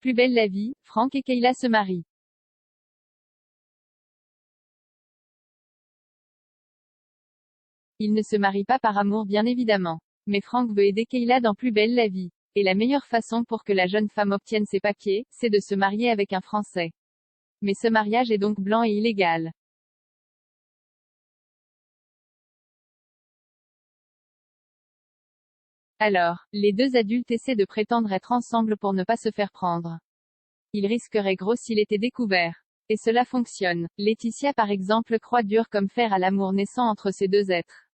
Plus belle la vie, Franck et Kayla se marient. Ils ne se marient pas par amour bien évidemment. Mais Franck veut aider Kayla dans Plus belle la vie. Et la meilleure façon pour que la jeune femme obtienne ses papiers, c'est de se marier avec un Français. Mais ce mariage est donc blanc et illégal. Alors, les deux adultes essaient de prétendre être ensemble pour ne pas se faire prendre. Ils risqueraient gros s'il était découvert. Et cela fonctionne. Laetitia par exemple croit dur comme fer à l'amour naissant entre ces deux êtres.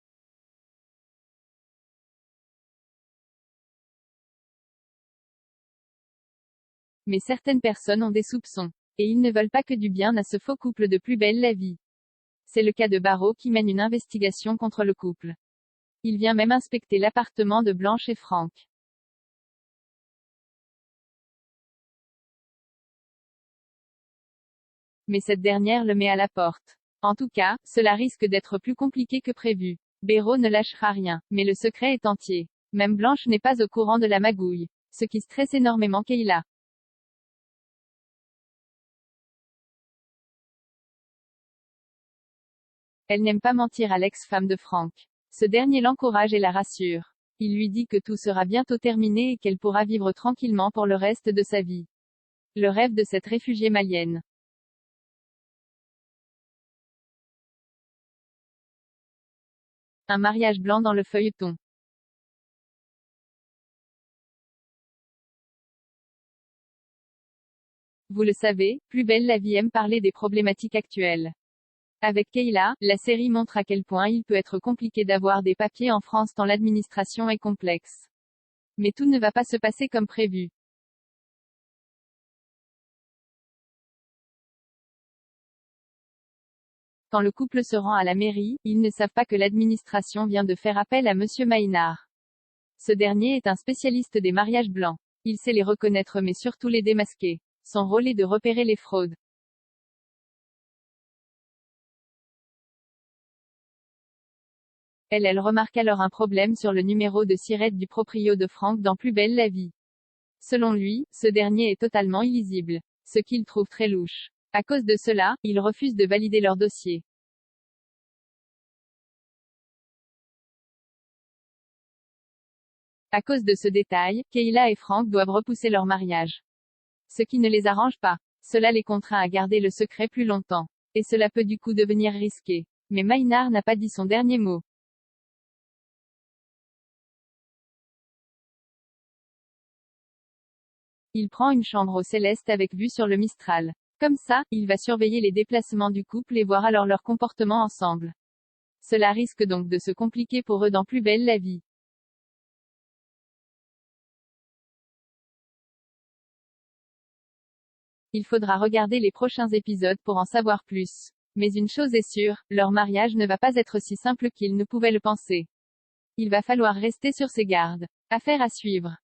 Mais certaines personnes ont des soupçons. Et ils ne veulent pas que du bien à ce faux couple de Plus belle la vie. C'est le cas de Barreau qui mène une investigation contre le couple. Il vient même inspecter l'appartement de Blanche et Franck. Mais cette dernière le met à la porte. En tout cas, cela risque d'être plus compliqué que prévu. Béraud ne lâchera rien, mais le secret est entier. Même Blanche n'est pas au courant de la magouille. Ce qui stresse énormément Kayla. Elle n'aime pas mentir à l'ex-femme de Franck. Ce dernier l'encourage et la rassure. Il lui dit que tout sera bientôt terminé et qu'elle pourra vivre tranquillement pour le reste de sa vie. Le rêve de cette réfugiée malienne. Un mariage blanc dans le feuilleton. Vous le savez, Plus belle la vie aime parler des problématiques actuelles. Avec Kayla, la série montre à quel point il peut être compliqué d'avoir des papiers en France tant l'administration est complexe. Mais tout ne va pas se passer comme prévu. Quand le couple se rend à la mairie, ils ne savent pas que l'administration vient de faire appel à Monsieur Maïnard. Ce dernier est un spécialiste des mariages blancs. Il sait les reconnaître mais surtout les démasquer. Son rôle est de repérer les fraudes. Elle remarque alors un problème sur le numéro de SIRET du proprio de Franck dans Plus belle la vie. Selon lui, ce dernier est totalement illisible. Ce qu'il trouve très louche. À cause de cela, il refuse de valider leur dossier. À cause de ce détail, Kayla et Franck doivent repousser leur mariage. Ce qui ne les arrange pas. Cela les contraint à garder le secret plus longtemps. Et cela peut du coup devenir risqué. Mais Maïnard n'a pas dit son dernier mot. Il prend une chambre au Céleste avec vue sur le Mistral. Comme ça, il va surveiller les déplacements du couple et voir alors leur comportement ensemble. Cela risque donc de se compliquer pour eux dans Plus belle la vie. Il faudra regarder les prochains épisodes pour en savoir plus. Mais une chose est sûre, leur mariage ne va pas être si simple qu'ils ne pouvaient le penser. Il va falloir rester sur ses gardes. Affaire à suivre.